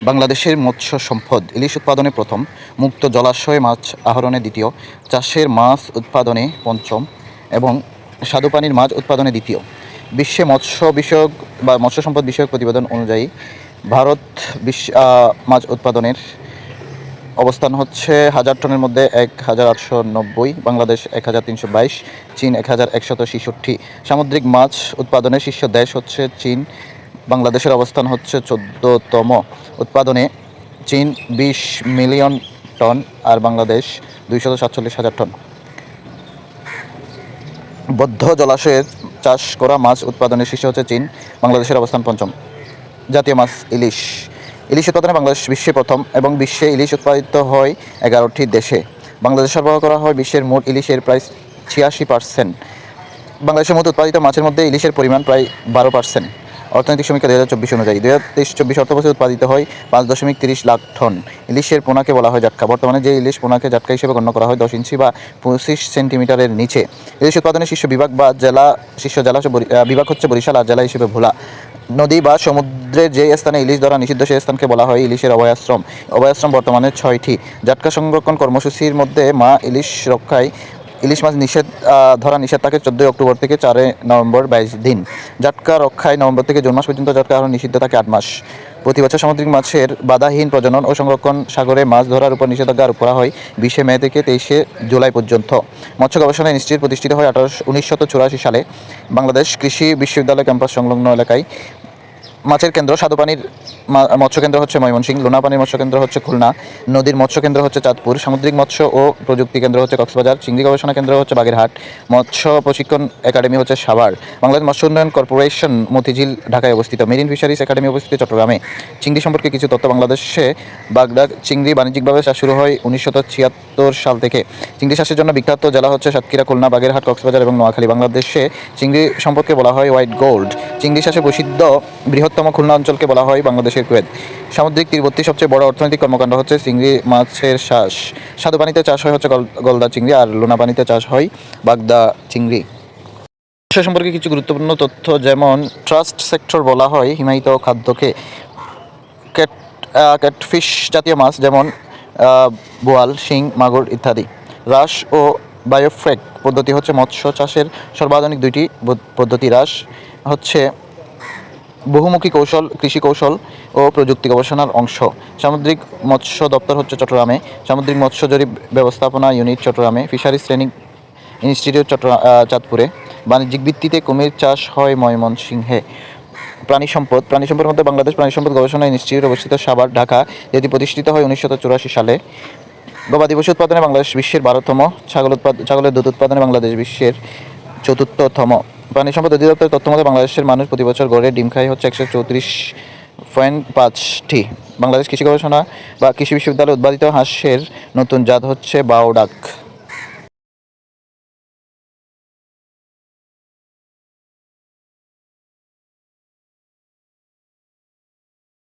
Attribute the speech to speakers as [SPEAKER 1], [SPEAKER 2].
[SPEAKER 1] বাংলাদেশের মৎস্য সম্পদ ইলিশ উৎপাদনে প্রথম, মুক্ত জলাশয়ে মাছ আহরণে দ্বিতীয়, চাষের মাছ উৎপাদনে পঞ্চম এবং স্বাদুপানির মাছ উৎপাদনে দ্বিতীয়। বিশ্বে মৎস্য বিষয়ক বা মৎস্য সম্পদ বিষয়ক প্রতিবেদন অনুযায়ী ভারত মাছ উৎপাদনের অবস্থান হচ্ছে 1000 টনের মধ্যে 1890, বাংলাদেশ 1322, চীন 1166। সামুদ্রিক মাছ উৎপাদনের শীর্ষ দেশ হচ্ছে চীন, বাংলাদেশের অবস্থান হচ্ছে 14তম। উৎপাদনে চীন 20 মিলিয়ন টন আর বাংলাদেশ 247,000 টন। বদ্ধ জলাশয়ের চাষ করা মাছ উৎপাদনের শীর্ষে হচ্ছে চীন, বাংলাদেশের অবস্থান পঞ্চম। জাতীয় মাছ ইলিশ। ইলিশ উৎপাদনে বাংলাদেশ বিশ্বে প্রথম এবং বিশ্বে ইলিশ উৎপাদিত হয় 11টি দেশে। বাংলাদেশ সরবরাহ করা হয় বিশ্বের মোট ইলিশের প্রায় 86%। বাংলাদেশের মোট উৎপাদিত মাছের মধ্যে ইলিশের পরিমাণ প্রায় 12%। অর্থনৈতিক সমীক্ষা 2024 অনুযায়ী 2023-24 অর্থবছরে উৎপাদিত হয় 5.30 লাখ টন। ইলিশের পোনাকে বলা হয় জাটকা। বর্তমানে যে ইলিশ পোনাকে জাটকা হিসেবে গণ্য করা হয় 10 ইঞ্চি বা 25 সেন্টিমিটারের নিচে। ইলিশ উৎপাদনের শীর্ষ বিভাগ বা জেলা বিভাগ হচ্ছে বরিশাল আর জেলা হিসেবে ভোলা। নদী বা সমুদ্রের যে স্থানে ইলিশ ধরা নিষিদ্ধ সেই স্থানকে বলা হয় ইলিশের অভয়াশ্রম। অভয়াশ্রম বর্তমানে 6টি। জাটকা সংরক্ষণ কর্মসূচির মধ্যে ইলিশ রক্ষায় ইলিশ মাছ ধরা নিষেধ থাকে 14 অক্টোবর থেকে 4 নভেম্বর 22 দিন। জাটকা রক্ষায় নভেম্বর থেকে জুন মাস পর্যন্ত জাটকা আহরণ নিষিদ্ধ থাকে 8 মাস। প্রতি বছর সামুদ্রিক মাছের বাধাহীন প্রজনন ও সংরক্ষণ সাগরে মাছ ধরার উপর নিষেধাজ্ঞা আরোপ করা হয় 20 মে থেকে 23 জুলাই পর্যন্ত। মৎস্য গবেষণা ইনস্টিটিউট প্রতিষ্ঠিত হয় 1984 সালে বাংলাদেশ কৃষি বিশ্ববিদ্যালয় ক্যাম্পাস সংলগ্ন এলাকায়। মাছের কেন্দ্র স্বাদুপানির মৎস্য কেন্দ্র হচ্ছে ময়মনসিংহ, লোনাপানির মৎস্য কেন্দ্র হচ্ছে খুলনা, নদীর মৎস্য কেন্দ্র হচ্ছে চাঁদপুর, সামুদ্রিক মৎস্য ও প্রযুক্তি কেন্দ্র হচ্ছে কক্সবাজার, চিংড়ি গবেষণা কেন্দ্র হচ্ছে বাগেরহাট, মৎস্য প্রশিক্ষণ একাডেমি হচ্ছে সাভার, বাংলাদেশ মৎস্য উন্নয়ন কর্পোরেশন মতিঝিল ঢাকায় অবস্থিত, মেরিন ফিশারিজ একাডেমি অবস্থিত চট্টগ্রামে। চিংড়ি সম্পর্কে কিছু তথ্য। বাংলাদেশে বাগদা চিংড়ি বাণিজ্যিকভাবে চাষ শুরু হয় 1976 সাল থেকে। চিংড়ি চাষের জন্য বিখ্যাত জেলা হচ্ছে সাতক্ষীরা, খুলনা, বাগেরহাট, কক্সবাজার এবং নোয়াখালী। বাংলাদেশে চিংড়ি সম্পর্কে বলা হয় হোয়াইট গোল্ড। চিংড়ি চাষে প্রসিদ্ধ বৃহত্তম খুলনা অঞ্চলকে বলা হয় বাংলাদেশের কুয়েত। সামুদ্রিক তীরবর্তী সবচেয়ে বড় অর্থনৈতিক কর্মকাণ্ড হচ্ছে চিংড়ি মাছের চাষ। স্বাদু পানিতে চাষ হয় হচ্ছে গলদা চিংড়ি আর লোনা পানিতে চাষ হয় বাগদা চিংড়ি। সে সম্পর্কে কিছু গুরুত্বপূর্ণ তথ্য, যেমন ট্রাস্ট সেক্টর বলা হয় হিমায়িত খাদ্যকে। ক্যাটফিশ জাতীয় মাছ যেমন বোয়াল, শিং, মাগুর ইত্যাদি। হ্রাস ও বায়োফ্রেক পদ্ধতি হচ্ছে মৎস্য চাষের সর্বাধুনিক দুইটি পদ্ধতি। হ্রাস হচ্ছে বহুমুখী কৃষি কৌশল ও প্রযুক্তি গবেষণার অংশ। সামুদ্রিক মৎস্য দপ্তর হচ্ছে চট্টগ্রামে, সামুদ্রিক মৎস্য জরিপ ব্যবস্থাপনা ইউনিট চট্টগ্রামে, ফিশারিজ ট্রেনিং ইনস্টিটিউট চাঁদপুরে। বাণিজ্যিক ভিত্তিতে কুমির চাষ হয় ময়মনসিংহে। প্রাণী সম্পদের মধ্যে বাংলাদেশ প্রাণী সম্পদ গবেষণা ইনস্টিটিউট অবস্থিত সাভার, ঢাকা, যেটি প্রতিষ্ঠিত হয় 1984 সালে। গবাদি পশু উৎপাদনে বাংলাদেশ বিশ্বের 12তম। ছাগলের দুধ উৎপাদনে বাংলাদেশ বিশ্বের 4র্থতম। প্রাণী সম্পদ অধিদপ্তরের তথ্য মতে বাংলাদেশের মানুষ প্রতি বছর গড়ে ডিম খায় হচ্ছে 134.5টি। বাংলাদেশ কৃষি গবেষণা বা কৃষি বিশ্ববিদ্যালয়ে উৎপাদিত হাঁসের নতুন জাত হচ্ছে বাওডাক।